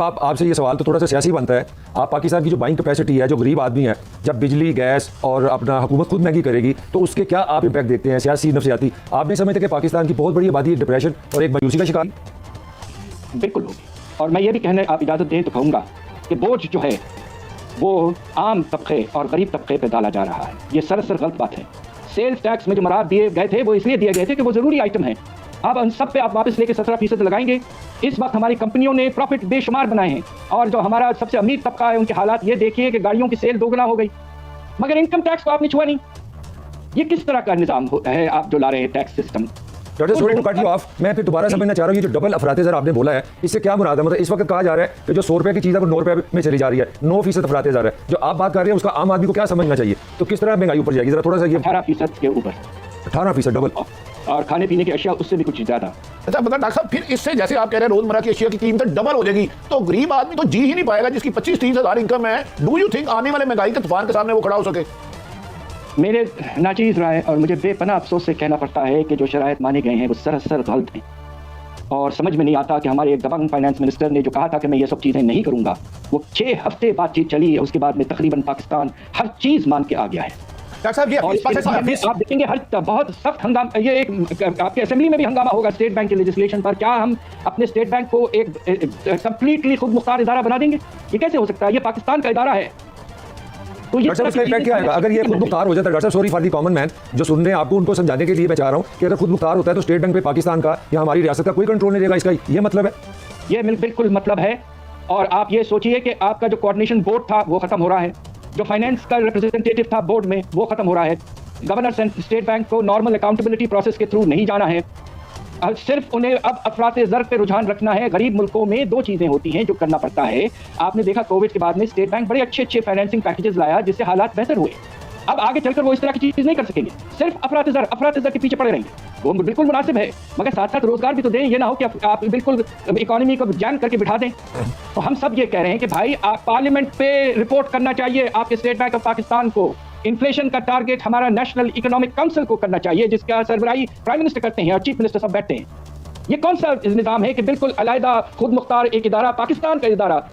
आप आपसे ये सवाल तो थोड़ा सा सियासी बनता है। आप पाकिस्तान की जो बाइंग कैपेसिटी है, जो गरीब आदमी है, जब बिजली गैस और अपना हुकूमत खुद महंगी करेगी तो उसके क्या आप इम्पैक्ट देखते हैं सियासी नफसियाती? आप नहीं समझते कि पाकिस्तान की बहुत बड़ी आबादी डिप्रेशन और एक मायूसी का शिकार? बिल्कुल होगी। और मैं ये भी कहने, आप इजाज़त दें तो कहूँगा कि बोझ जो है वो आम तबके और गरीब तबके पे डाला जा रहा है। ये सरासर गलत बात है। सेल्स टैक्स में जो मराद दिए गए थे वो इसलिए दिए गए थे कि वो ज़रूरी आइटम है। अब उन सब पे आप वापस लेके 17% लगाएंगे। इस वक्त हमारी कंपनियों ने प्रॉफिट बेशुमार बनाए हैं और जो हमारा सबसे अमीर तबका है उनके हालात ये देखिए कि गाड़ियों की सेल दोगुना हो गई, मगर इनकम टैक्स को आपने छुआ नहीं। ये किस तरह का निज़ाम है आप जो ला रहे हैं टैक्स सिस्टम? मैं फिर दोबारा समझना चाह रहा हूँ, ये जो डबल अफराते ज़र आपने बोला है इससे क्या मुराद है? मतलब इस वक्त कहा जा रहा है कि जो 100 रुपए की चीज़ है वो 9 रुपए में चली जा रही है, 9% अफराते ज़र है। जो आप बात कर रहे हैं उसका आम आदमी को क्या समझना चाहिए? तो किस तरह महंगाई ऊपर जाएगी? जरा थोड़ा सा ये 18% के ऊपर 18% डबल, और खाने पीने की अशिया उससे भी कुछ ज़्यादा। अच्छा मतलब डॉक्टर साहब, फिर इससे जैसे आप कह रहे हैं रोजमर्रा की अशिया की कीमत डबल हो जाएगी तो गरीब आदमी तो जी ही नहीं पाएगा जिसकी 25-30 हज़ार इनकम है। डू यू थिंक आने वाले महंगाई के तूफान के सामने वो खड़ा हो सके? मेरे नाचीज़ राय और मुझे बेपनाह अफसोस से कहना पड़ता है कि जो शराइत माने गए हैं वो सरासर गलत हैं। और समझ में नहीं आता कि हमारे एक दबंग फाइनेंस मिनिस्टर ने जो कहा था कि मैं ये सब चीज़ें नहीं करूँगा, वो 6 हफ्ते बातचीत चली है, उसके बाद में तकरीबन पाकिस्तान हर चीज़ मान के आ गया है। डॉक्टर साहब ये आप देखेंगे हर बहुत सख्त हंगामा, ये एक आपके असेंबली में भी हंगामा होगा स्टेट बैंक के लेजिस्लेशन पर। क्या हम अपने स्टेट बैंक को एक कंप्लीटली खुद मुख्तार इदारा बना देंगे? ये कैसे हो सकता है? ये पाकिस्तान का इदारा है। तो ये क्या है अगर ये खुद मुख्तार हो जाता है? डॉक्टर साहब sorry for the common man जो सुन रहे हैं आपको, उनको समझाने के लिए मैं चाह रहा हूँ कि अगर खुद मुख्तार होता है तो स्टेट बैंक पे पाकिस्तान का या हमारी रियासत का कोई कंट्रोल नहीं रहेगा, इसका ये मतलब है? ये बिल्कुल मतलब है। और आप ये सोचिए कि आपका जो कोऑर्डिनेशन बोर्ड था वो खत्म हो रहा है, जो फाइनेंस का रिप्रेजेंटेटिव था बोर्ड में वो खत्म हो रहा है। गवर्नर स्टेट बैंक को नॉर्मल अकाउंटेबिलिटी प्रोसेस के थ्रू नहीं जाना है, सिर्फ उन्हें अब अफराते ज़र पे रुझान रखना है। गरीब मुल्कों में 2 चीज़ें होती हैं जो करना पड़ता है। आपने देखा कोविड के बाद में स्टेट बैंक बड़े अच्छे फाइनेंसिंग पैकेजेस लाया जिससे हालात बेहतर हुए। अब आगे चलकर वो इस तरह की चीज़ नहीं कर सकेंगे, सिर्फ अफराते ज़र के पीछे पड़े रहेंगे। वो बिल्कुल मुनासिब है, मगर साथ साथ रोजगार भी तो दें। ये ना हो कि आप बिल्कुल इकोनॉमी को जैम करके बिठा दें। तो हम सब ये कह रहे हैं कि भाई आप पार्लियामेंट पे रिपोर्ट करना चाहिए आपके स्टेट बैंक ऑफ पाकिस्तान को। इन्फ्लेशन का टारगेट हमारा नेशनल इकोनॉमिक काउंसिल को करना चाहिए जिसका सरबराही प्राइम मिनिस्टर करते हैं और चीफ मिनिस्टर सब बैठते हैं। ये कौन सा निज़ाम है कि बिल्कुल अलहदा खुद मुख्तार एक इदारा, पाकिस्तान का इदारा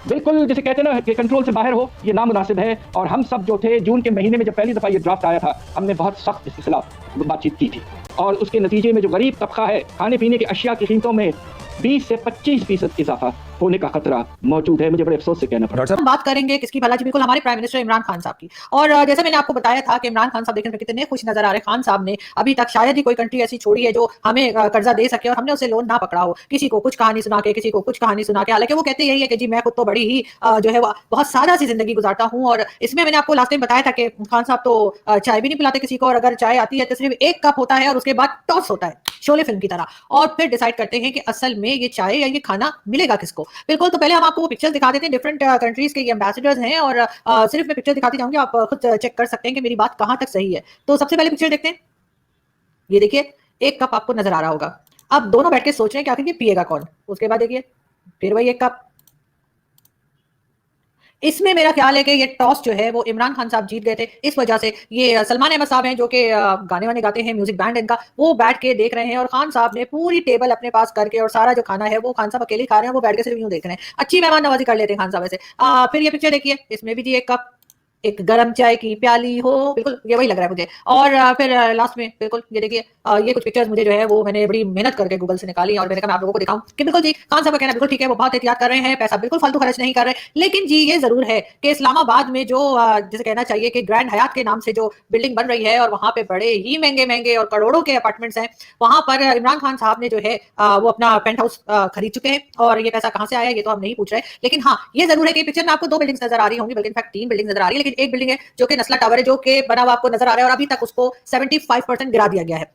बिल्कुल जिसे कहते हैं ना कि कंट्रोल से बाहर हो? ये नामुनासिब है। और हम सब जो थे जून के महीने में जब पहली दफ़ा ये ड्राफ्ट आया था, हमने बहुत सख्त इसके खिलाफ बातचीत की थी और उसके नतीजे में जो गरीब तबका है, खाने पीने की अशिया की कीमतों में 20 से 25% इजाफा होने का खतरा मौजूद है। मुझे बड़े अफसोस से कहना पड़ा। हम बात करेंगे किसकी भला जी? बिल्कुल हमारे प्राइम मिनिस्टर इमरान खान साहब की। और जैसे मैंने आपको बताया था कि इमरान खान साहब देखने में कितने खुश नजर आ रहे हैं। खान साहब ने अभी तक शायद ही कोई कंट्री ऐसी छोड़ी है जो हमें कर्जा दे सके और हमने उसे लोन ना पकड़ा हो, किसी को कुछ कहानी सुना के, किसी को कुछ कहानी सुना के। हालांकि वो कहते यही है कि जी मैं खुद तो बड़ी ही जो है बहुत सादा सी जिंदगी गुजारता हूँ। और इसमें मैंने आपको लास्ट टाइम बताया था कि खान साहब तो चाय भी नहीं पिलाते किसी को, और अगर चाय आती है तो सिर्फ 1 कप होता है और उसके बाद टॉस होता है शोले फिल्म की तरह, और फिर डिसाइड करते हैं कि असल में ये चाय या ये खाना मिलेगा किसको। बिल्कुल, तो पहले हम आपको वो पिक्चर्स दिखा देते हैं। डिफरेंट कंट्रीज के ये एम्बेसडर्स हैं और सिर्फ मैं पिक्चर दिखाती जाऊंगी, आप खुद चेक कर सकते हैं कि मेरी बात कहां तक सही है। तो सबसे पहले पिक्चर देखते हैं। ये देखिए 1 कप आपको नजर आ रहा होगा। अब दोनों बैठ के सोच रहे हैं कि आखिर ये पिएगा कौन। उसके बाद देखिए फिर वही 1 कप। इसमें मेरा ख्याल है कि ये टॉस जो है वो इमरान खान साहब जीत गए थे। इस वजह से ये सलमान अहमद साहब हैं जो कि गाने वाने गाते हैं, म्यूजिक बैंड इनका, वो बैठ के देख रहे हैं और खान साहब ने पूरी टेबल अपने पास करके और सारा जो खाना है वो खान साहब अकेले खा रहे हैं, वो बैठ के सिर्फ यूं देख रहे हैं। अच्छी मेहमान नवाजी कर लेते हैं खान साहब ऐसे। फिर ये पिक्चर देखिए, इसमें भी जी 1 कप, एक गरम चाय की प्याली हो, बिल्कुल ये वही लग रहा है मुझे। और फिर लास्ट में बिल्कुल ये देखिए, ये कुछ पिक्चर्स मुझे जो है वो मैंने बड़ी मेहनत करके गूगल से निकाली और मैंने कहा मैं आप लोगों को दिखाऊं कि बिल्कुल जी खान साहब का कहना बिल्कुल ठीक है, वो बहुत एहतियात कर रहे हैं, पैसा बिल्कुल फालतू खर्च नहीं कर रहे। लेकिन जी ये जरूर है कि इस्लामाबाद में जो जैसे कहना चाहिए कि ग्रैंड हयात के नाम से जो बिल्डिंग बन रही है और वहां पे बड़े ही महंगे महंगे और करोड़ों के अपार्टमेंट्स हैं, वहां पर इमरान खान साहब ने जो है वो अपना पेंट हाउस खरीद चुके हैं। और ये पैसा कहां से आया ये तो हम नहीं पूछ रहे, लेकिन हाँ ये जरूर है कि पिक्चर में आपको 2 बिल्डिंग्स नजर आ रही होंगी, बल्कि इनफैक्ट 3 बिल्डिंग नजर आ रही है। लेकिन एक बिल्डिंग है जो कि नस्ला टावर है, जो कि बना हुआ आपको नजर आ रहा है और अभी तक उसको 75% गिरा दिया गया है।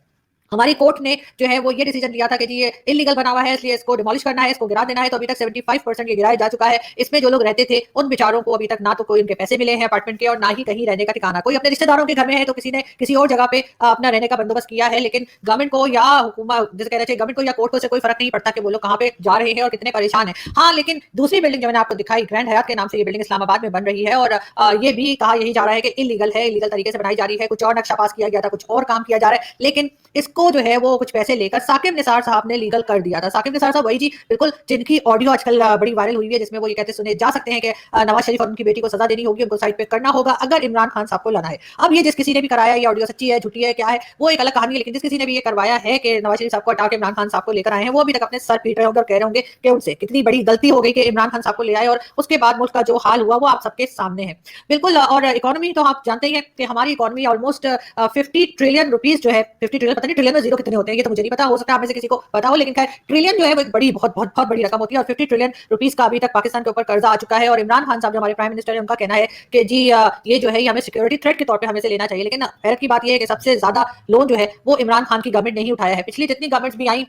हमारी कोर्ट ने जो है वो ये डिसीजन लिया था कि जी ये इलीगल बना हुआ है, इसलिए इसको डिमोलिश करना है, इसको गिरा देना है। तो अभी तक 75% ये गिराया जा चुका है। इसमें जो लोग रहते थे उन बेचारों को अभी तक ना तो कोई उनके पैसे मिले हैं अपार्टमेंट के और ना ही कहीं रहने का ठिकाना। कोई अपने रिश्तेदारों के घर में है तो किसी ने किसी और जगह पे अपना रहने का बंदोबस्त किया है, लेकिन गवर्नमेंट को या हुकूमत जैसे कहना चाहिए गवर्नमेंट को या कोर्ट को से कोई फर्क नहीं पड़ता कि वो लोग कहाँ पे जा रहे हैं और कितने परेशान है। हाँ, लेकिन दूसरी बिल्डिंग जो मैंने आपको दिखाई ग्रैंड हयात के नाम से, ये बिल्डिंग इस्लामाबाद में बन रही है और ये भी कहा यही जा रहा है कि इलीगल है, इलीगल तरीके से बनाई जा रही है। कुछ और नक्शा पास किया गया था, कुछ और काम किया जा रहा है, लेकिन इस उसको जो है वो कुछ पैसे लेकर साकिब निसार साहब ने लीगल कर दिया था। साकिब निसार साहब वही जी बिल्कुल जिनकी ऑडियो आजकल बड़ी वायरल हुई है, जिसमें वो ये कहते सुने जा सकते हैं कि नवाज शरीफ और उनकी बेटी को सजा देनी होगी, उनको साइड पे करना होगा अगर इमरान खान साहब को लाना है। अब ये जिस किसी ने भी कराया, ये ऑडियो सच्ची है झूठी है क्या है वो एक अलग कहानी है, लेकिन जिस किसी ने भी ये करवाया है कि नवाज शरीफ साहब को हटा के इमरान खान साहब को लेकर आए हैं, वो अभी तक अपने सर पीट रहे होंगे और कह रहे होंगे कि उनसे कितनी बड़ी गलती हो गई कि इमरान खान साहब को ले आए, और उसके बाद मुल्क का जो हाल हुआ वो आप सबके सामने है। बिल्कुल, और इकोनॉमी तो आप जानते ही हैं कि हमारी इकोनॉमी ऑलमोस्ट 50 ट्रिलियन रुपीज जो है, 50 ट्रिलियन, पता नहीं ट्रिलियन में जीरो कितने होते हैं ये तो मुझे नहीं पता, हो सकता है आप में से किसी को पता हो, लेकिन खैर ट्रिलियन जो है वो एक बड़ी बहुत बहुत बहुत बड़ी रकम होती है, और 50 ट्रिलियन रुपीज का अभी तक पाकिस्तान के ऊपर कर्जा आ चुका है। और इमरान खान साहब जो हमारे प्राइम मिनिस्टर है, उनका कहना है कि जी ये जो है ये हमें सिक्योरिटी थ्रेट के तौर पे हमें से लेना चाहिए, लेकिन हैरत की बात यह है कि सबसे ज्यादा लोन जो है वो इमरान खान की गवर्नमेंट नहीं उठाया है। पिछली जितनी गवर्नमेंट्स भी आई,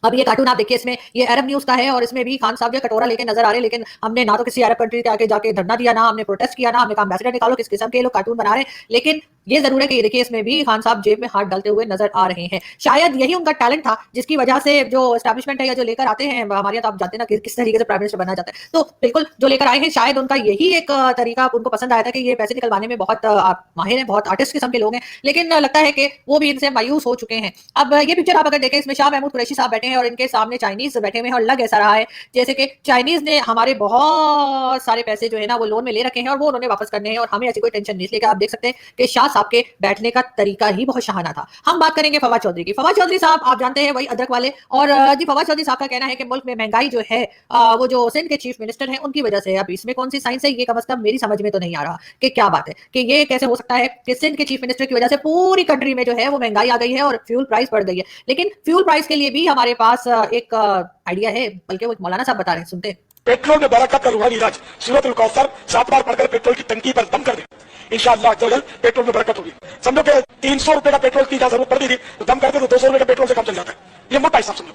अब ये कार्टून आप देखिए, इसमें ये अरब न्यूज का है और इसमें भी खान साहब जो कटोरा लेके नजर आ रहे हैं, लेकिन हमने ना तो किसी अरब कंट्री के आगे जाके धरना दिया, ना हमने प्रोटेस्ट किया, ना हमने कहा एम्बेसडर निकालो, किस किस्म के लोग कार्टून बना रहे हैं। लेकिन ये जरूर है कि देखिए इसमें भी खान साहब जेब में हाथ डालते हुए नजर आ रहे हैं। शायद यही उनका टैलेंट था जिसकी वजह से जो एस्टैब्लिशमेंट है या जो लेकर आते हैं हमारे यहाँ, तो आप जानते हैं ना किस तरीके से प्राइम मिनिस्टर बनना चाहता है, तो बिल्कुल जो लेकर आए हैं शायद उनका यही एक तरीका उनको पसंद आया था कि ये पैसे निकलवाने में बहुत माहिर है, बहुत आर्टिस्ट किस्म के लोग हैं, लेकिन लगता है कि वो भी इनसे मायूस हो चुके हैं। अब ये पिक्चर आप अगर देखें, इसमें शाह महमूद कुरैशी साहब बैठे हैं और इनके सामने चाइनीज बैठे हुए हैं, और लग ऐसा रहा है जैसे कि चाइनीज ने हमारे बहुत सारे पैसे जो है ना वो लोन में ले रखे हैं और वो उन्होंने वापस करने हैं, और हमें ऐसी कोई टेंशन नहीं। इसलिए आप देख सकते हैं कि शाह साहब के बैठने का तरीका ही बहुत शाहाना था। हम बात करेंगे फवाद चौधरी की। फवाद चौधरी साहब आप जानते हैं वही अदरक वाले, और जी फवाद चौधरी साहब का कहना है कि मुल्क में महंगाई जो है वो जो सिंध के चीफ मिनिस्टर हैं उनकी वजह से है। अब इसमें कौन सी साइंस है ये कम से कम मेरी समझ में तो नहीं आ रहा कि क्या बात है कि ये कैसे हो सकता है कि सिंध के चीफ मिनिस्टर की वजह से पूरी कंट्री में जो है वो महंगाई आ गई है और फ्यूल प्राइस बढ़ गई है। लेकिन फ्यूल प्राइस के लिए भी हमारे पास एक आइडिया है, बल्कि वो मौलाना साहब बता रहे हैं, सुनते हैं। पेट्रोल में बरकत का रूहानी इलाज सूरतुल कौसर 7 बार पढ़कर पेट्रोल की टंकी पर दम कर दे, इंशाअल्लाह अज़्ज़ा पेट्रोल में बरकत होगी। समझो कि 300 रुपए का पेट्रोल की जरूरत पड़ती थी तो दम करते तो 200 रुपए का पेट्रोल से कम चल जाता है। ये मोटा हिसाब समझो।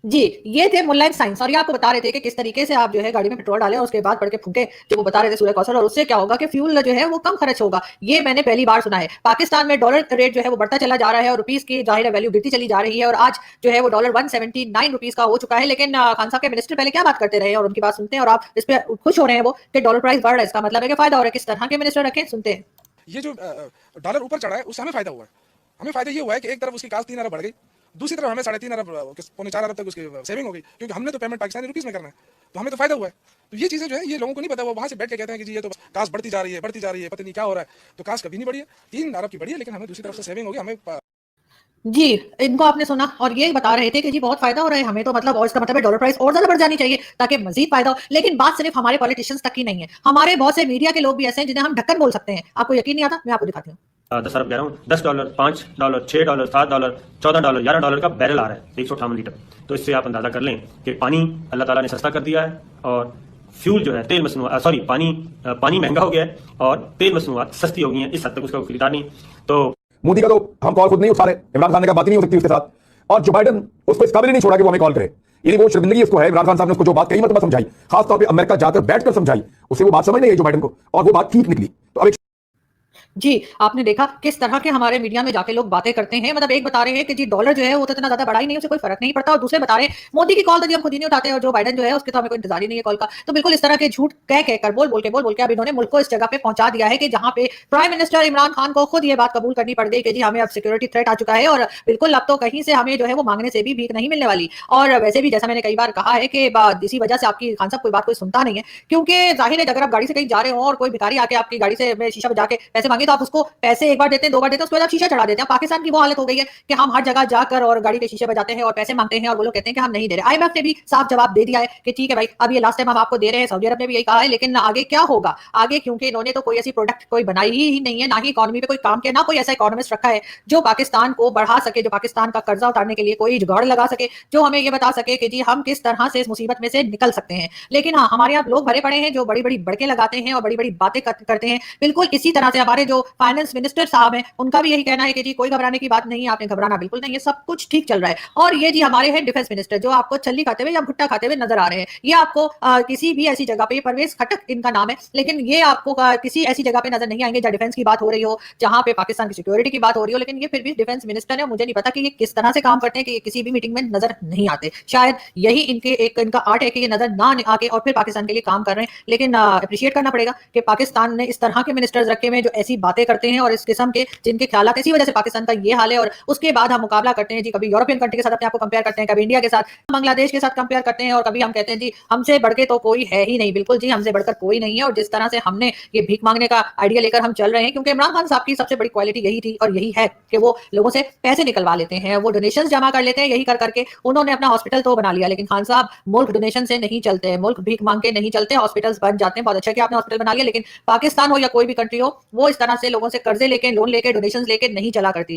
जी, ये थे मुल्ला साइंस, और ये आपको बता रहे थे कि किस तरीके से आप जो है गाड़ी में पेट्रोल डालें और उसके बाद पढ़ के फूंके, जो वो बता रहे थे सूरह कौसर, और उससे क्या होगा कि फ्यूल जो है वो कम खर्च होगा। ये मैंने पहली बार सुना है। पाकिस्तान में डॉलर रेट जो है वो बढ़ता चला जा रहा है और रुपीस की जाहिर वैल्यू गिरती चली जा रही है, और आज जो है वो डॉलर 179 रुपीस का हो चुका है। लेकिन खान साहब के मिनिस्टर पहले क्या बात करते रहे और उनकी बात सुनते हैं, और आप इस पर खुश हो रहे हैं वो कि डॉलर प्राइस बढ़ रहा है, इसका मतलब है कि फायदा हो रहा है। किस तरह के मिनिस्टर रखें, सुनते हैं। ये जो डॉलर ऊपर चढ़ा है उससे हमें फायदा हुआ है। हमें फायदा ये हुआ है कि एक तरफ उसकी कास्ट 3 अरब बढ़ गई, दूसरी तरफ हमें 3.5 अरब 4.5 अरब तक उसकी सेविंग हो गई, क्योंकि हमने तो पेमेंट पाकिस्तानी रुपीस में करना है, तो हमें तो फायदा हुआ है। तो ये चीजें जो है ये लोगों को नहीं पता, वो वहां से बैठ के कहते हैं कि जी ये तो कास्ट बढ़ती जा रही है पता नहीं क्या हो रहा है। तो कास्ट कभी नहीं बढ़ी है, 3 अरब की बढ़ी है, लेकिन हमें दूसरी तरफ से सेविंग होगी। हमें जी, इनको आपने सुना और ये बता रहे थे कि जी बहुत फायदा हो रहा है हमें, तो मतलब और इसका मतलब है डॉलर प्राइस और ज्यादा बढ़ जानी चाहिए ताकि मजीद फायदा हो। लेकिन बात सिर्फ हमारे पॉलिटिशियंस तक ही नहीं है, हमारे बहुत से मीडिया के लोग भी ऐसे हैं जिन्हें हम ढक्कन बोल सकते हैं। आपको यकीन नहीं आता, मैं आपको दिखाती हूँ। 10 अरब कह रहा हूँ, $10, $5, $6, $7, $14, $11 का बैरल आ रहा है, 158 लीटर। तो इससे आप अंदाजा कर लें कि पानी अल्लाह ताला ने सस्ता कर दिया है, और फ्यूल जो है तेल मसनूआत पानी महंगा हो गया है और तेल मसनूआत सस्ती हो गई हैं। इस हद तक उसका खरीदार नहीं। तो मोदी का तो हम कॉल खुद नहीं उठा रहे, इमरान खान ने कहा बात ही नहीं हो सकती उसके साथ, और जो बाइडन उसको इस काबिल नहीं छोड़ा कि वो हमें कॉल करे। यानी वो शर्मिंदगी उसको है। इमरान खान साहब ने उसको जो बात कई मतलब समझाई, खासतौर पर अमेरिका जाकर बैठकर समझाई, उसे वो बात समझ नहीं आई जो बाइडन को, और वो बात ठीक निकली। तो अब जी, आपने देखा किस तरह के हमारे मीडिया में जाके लोग बातें करते हैं। मतलब एक बता रहे हैं कि जी डॉलर जो है वो तो इतना ज्यादा बढ़ा ही नहीं, उसे कोई फर्क नहीं पड़ता, और दूसरे बता रहे हैं मोदी की कॉल तो जी हम खुद ही नहीं उठाते, और जो बाइडन जो है उसके तो हमें कोई इंतजार ही नहीं है कॉल का। तो बिल्कुल इस तरह के झूठ कह कहकर बोल बोल के अब इन्होंने मुल्क को इस जगह पे पहुंचा दिया है कि जहां पे प्राइम मिनिस्टर इमरान खान को खुद ये बात कबूल करनी पड़ गई कि जी हमें अब सिक्योरिटी थ्रेट आ चुका है, और बिल्कुल अब तो कहीं से हमें जो है वो मांगने से भी भीख नहीं मिलने वाली। और वैसे भी जैसा मैंने कई बार कहा है कि इसी वजह से आपकी खान साहब कोई बात कोई सुनता नहीं है, क्योंकि जाहिर है अगर आप गाड़ी से कहीं जा रहे हो और कोई भिखारी आके आपकी गाड़ी से शीशा बजा के पैसे मांगे, तो आप उसको पैसे एक बार देते हैं, 2 बार देते हैं, उसके बाद आप शीशा चढ़ा देते हैं। पाकिस्तान की वो हालत हो गई है कि हम हर जगह जाकर और गाड़ी के शीशे बजाते हैं और पैसे मांगते हैं, और वो लोग कहते हैं कि हम नहीं दे रहे। IMF ने भी साफ जवाब दे दिया है कि ठीक है भाई, अब ये लास्ट टाइम हम आपको दे रहे हैं। सऊदी अरब ने भी यही कहा है, लेकिन आगे क्या होगा आगे, क्योंकि इन्होंने तो कोई ऐसी प्रोडक्ट कोई बनाई ही नहीं है, ना ही इकोनॉमी पे कोई काम किया, ना कोई ऐसा इकोनॉमिस्ट रखा है जो पाकिस्तान को बढ़ा सके, जो पाकिस्तान का कर्जा उतारने के लिए कोई जुगाड़ लगा सके, जो हमें ये बता सके कि जी हम किस तरह से इस मुसीबत में से निकल सकते हैं। लेकिन हाँ, हमारे यहाँ लोग भरे पड़े हैं जो बड़ी बड़ी बड़के लगाते हैं और बड़ी बड़ी बातें करते हैं। बिल्कुल इसी तरह से हमारे जो फाइनेंस मिनिस्टर साहब हैं उनका भी यही कहना है कि जी कोई घबराने की बात नहीं है, आपने घबराना बिल्कुल नहीं है, सब कुछ ठीक चल रहा है। और ये जी हमारे हैं डिफेंस मिनिस्टर जो आपको छल्ली खाते हुए या भुट्टा खाते हुए नजर आ रहे हैं। ये आपको किसी भी ऐसी जगह पे, परवेज खटक इनका नाम है, लेकिन ये आपको किसी ऐसी जगह पे नजर नहीं आएंगे जहां डिफेंस की बात हो रही हो, जहां पे पाकिस्तान की सिक्योरिटी की बात हो रही हो। लेकिन ये फिर भी डिफेंस मिनिस्टर है, मुझे नहीं पता कि ये किस तरह से काम करते हैं कि ये किसी भी मीटिंग में नजर नहीं आते। शायद यही इनका आर्ट है कि ये नजर ना आके और फिर पाकिस्तान के लिए काम कर रहे हैं। लेकिन अप्रिशिएट करना पड़ेगा कि पाकिस्तान ने इस तरह के मिनिस्टर्स रखे हुए जो ऐसी बातें करते हैं और इस किस्म के जिनके ख्यालात, इसी वजह से पाकिस्तान का ये हाल है। और उसके बाद हम मुकाबला करते हैं जी, कभी यूरोपियन कंट्री के साथ अपने आप को कंपेयर करते हैं, कभी इंडिया के साथ, बांग्लादेश के साथ कंपेयर करते हैं, और कभी हम कहते हैं जी हमसे बढ़ के तो कोई है ही नहीं। बिल्कुल जी, हमसे बढ़कर कोई नहीं है। और जिस तरह से हमने ये भीख मांगने का आइडिया लेकर हम चल रहे हैं, क्योंकि इमरान खान साहब की सबसे बड़ी क्वालिटी यही थी और यही है कि वो लोगों से पैसे निकलवा लेते हैं, वो डोनेशंस जमा कर लेते हैं। यही कर करके उन्होंने अपना हॉस्पिटल तो बना लिया, लेकिन खान साहब मुल्क डोनेशन से नहीं चलते हैं, मुल्क भीख मांग के नहीं चलते, हॉस्पिटल्स बन जाते हैं। बहुत अच्छा कि आपने हॉस्पिटल बना लिया, लेकिन पाकिस्तान हो या कोई भी कंट्री हो, वो इस तरह से लोगों से कर्जे लेके, लोन लेके, डोनेशंस लेके नहीं चला करती।